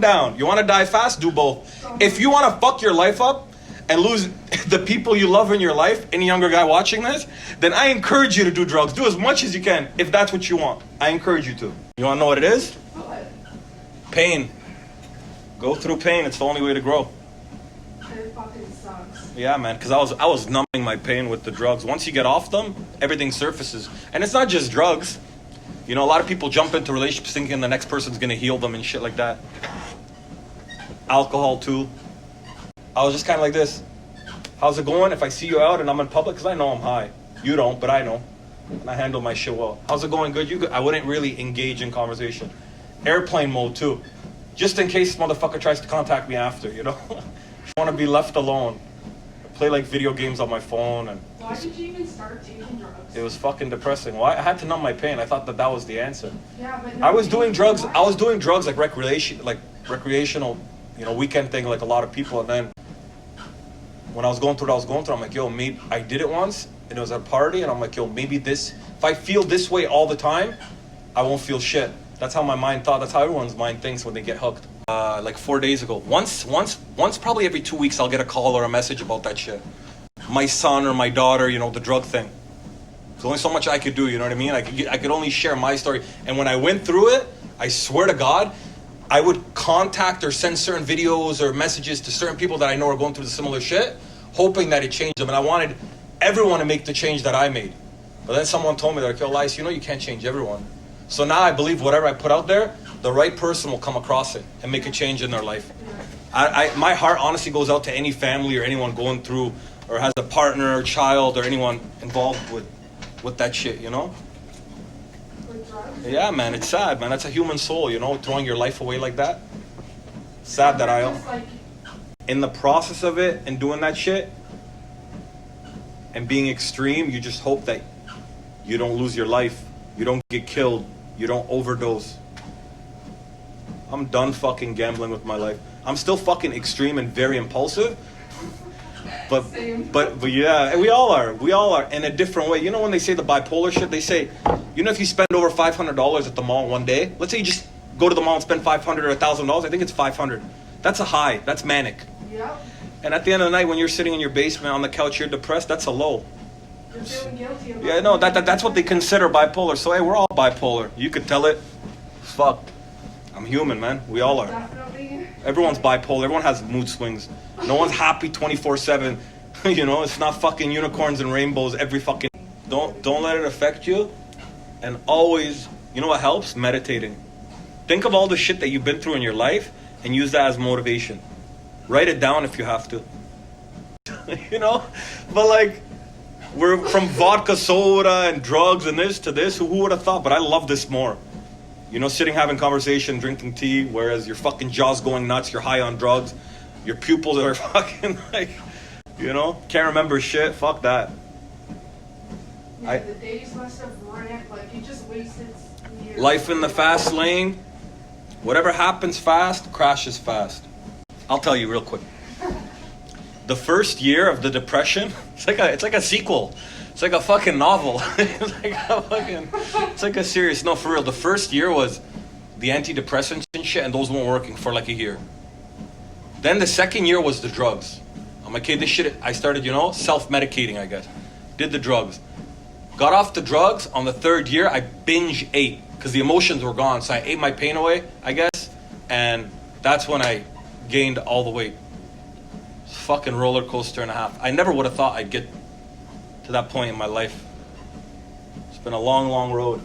down. You want to die fast? Do both. If you want to fuck your life up and lose the people you love in your life, any younger guy watching this, then I encourage you to do drugs. Do as much as you can if that's what you want. I encourage you to. You want to know what it is? What? Pain. Go through pain. It's the only way to grow. It fucking sucks. Yeah, man, because I was numbing my pain with the drugs. Once you get off them, everything surfaces. And it's not just drugs. You know, a lot of people jump into relationships thinking the next person's going to heal them and shit like that. Alcohol, too. I was just kind of like this. How's it going? If I see you out and I'm in public, because I know I'm high. You don't, but I know. And I handle my shit well. How's it going? Good? You good? I wouldn't really engage in conversation. Airplane mode, too. Just in case this motherfucker tries to contact me after, you know? I want to be left alone. I play like video games on my phone. And Why did you even start taking drugs? it was fucking depressing. Well, I had to numb my pain. I thought that was the answer. Yeah, but I was doing drugs. I was doing drugs like recreational, you know, weekend thing like a lot of people. And then when I was going through what I was going through, I'm like, yo, maybe I did it once and it was at a party. And I'm like, yo, maybe if I feel this way all the time, I won't feel shit. That's how my mind thought. That's how everyone's mind thinks when they get hooked. Like 4 days ago. Once probably every 2 weeks, I'll get a call or a message about that shit. My son or my daughter, you know, the drug thing. There's only so much I could do, you know what I mean? I could only share my story. And when I went through it, I swear to God, I would contact or send certain videos or messages to certain people that I know are going through the similar shit, hoping that it changed them. And I wanted everyone to make the change that I made. But then someone told me, like, yo, Elias, you know you can't change everyone. So now I believe whatever I put out there, the right person will come across it and make a change in their life. My heart honestly goes out to any family or anyone going through or has a partner or child or anyone involved with that shit, you know? With drugs? Yeah, man, it's sad, man. That's a human soul, you know, throwing your life away like that. Sad that Just like, in the process of it and doing that shit and being extreme, you just hope that you don't lose your life, you don't get killed, you don't overdose. I'm done fucking gambling with my life. I'm still fucking extreme and very impulsive. Same. But yeah, we all are in a different way. You know when they say the bipolar shit, they say, you know, if you spend over $500 at the mall one day, let's say you just go to the mall and spend $500 or $1,000, I think it's 500. That's a high, that's manic. Yep. And at the end of the night when you're sitting in your basement on the couch, you're depressed, that's a low. You're feeling guilty about Yeah, no, it. that's what they consider bipolar. So hey, we're all bipolar. You could tell it. Fuck. I'm human, man. We all are. Definitely. Everyone's bipolar. Everyone has mood swings. No one's happy 24/7. You know, it's not fucking unicorns and rainbows every fucking. Don't let it affect you. And always, you know what helps? Meditating. Think of all the shit that you've been through in your life and use that as motivation. Write it down if you have to. You know, but like we're from vodka soda and drugs and this to this. Who would have thought? But I love this more. You know, sitting having conversation, drinking tea, whereas your fucking jaw's going nuts, you're high on drugs, your pupils are fucking like, you know, can't remember shit. Fuck that. Yeah, the days must have ran, like you just wasted years. Life in the fast lane. Whatever happens fast, crashes fast. I'll tell you real quick. The first year of the depression, it's like a sequel. It's like a fucking novel. It's like a series. No, for real. The first year was the antidepressants and shit, and those weren't working for like a year. Then the second year was the drugs. I'm like, okay, this shit, I started, you know, self-medicating, I guess. Did the drugs. Got off the drugs. On the third year, I binge ate because the emotions were gone. So I ate my pain away, I guess. And that's when I gained all the weight. It's a fucking roller coaster and a half. I never would have thought I'd get to that point in my life. It's been a long, long road.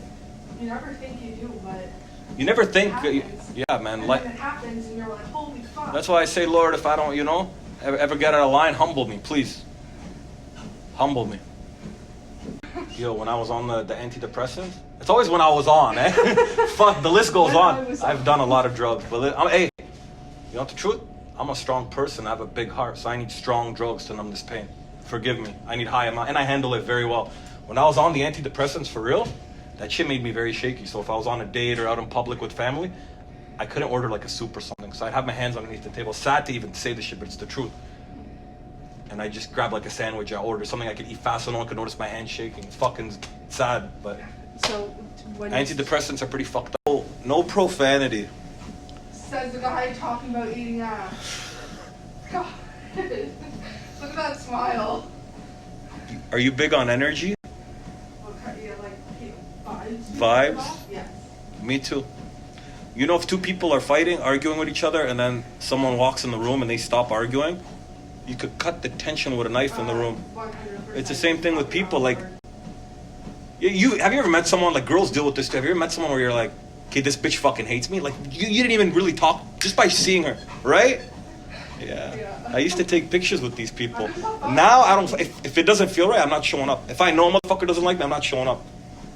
You never think you do, but You never think, it happens. yeah, man. And Like, then it happens and you're like, holy fuck. that's why I say, Lord, if I don't, you know, ever get out of line, humble me, please. Humble me. Yo, when I was on the antidepressants, it's always when I was on, eh? Fuck, the list goes When I on. was I've on. done a lot of drugs, but hey, you know what the truth? I'm a strong person. I have a big heart, so I need strong drugs to numb this pain. Forgive me. I need high amount, and I handle it very well. When I was on the antidepressants for real, that shit made me very shaky. So if I was on a date or out in public with family, I couldn't order like a soup or something. So I'd have my hands underneath the table. Sad to even say this shit, but it's the truth. And I just grab like a sandwich. I order something I could eat fast so no one could notice my hands shaking. It's fucking sad, but So when antidepressants are pretty fucked up. No profanity. says the guy talking about eating ass. God. Look at that smile. Are you big on energy? Okay, yeah, like vibes. Vibes? Yes. Me too. You know, if two people are fighting, arguing with each other, and then someone walks in the room and they stop arguing, you could cut the tension with a knife in the room. 100%. It's the same thing with people. Like, you have you ever met someone, like girls deal with this too? Have you ever met someone where you're like, okay, this bitch fucking hates me? Like, you didn't even really talk just by seeing her, right? Yeah. I used to take pictures with these people. Now I don't. If it doesn't feel right, I'm not showing up. If I know a motherfucker doesn't like me, I'm not showing up.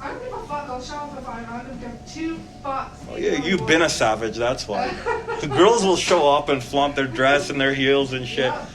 I don't give a fuck. I'll show up if I don't give 2 fucks. Oh yeah, you've been a savage. That's why. The girls will show up and flaunt their dress and their heels and shit. Yeah.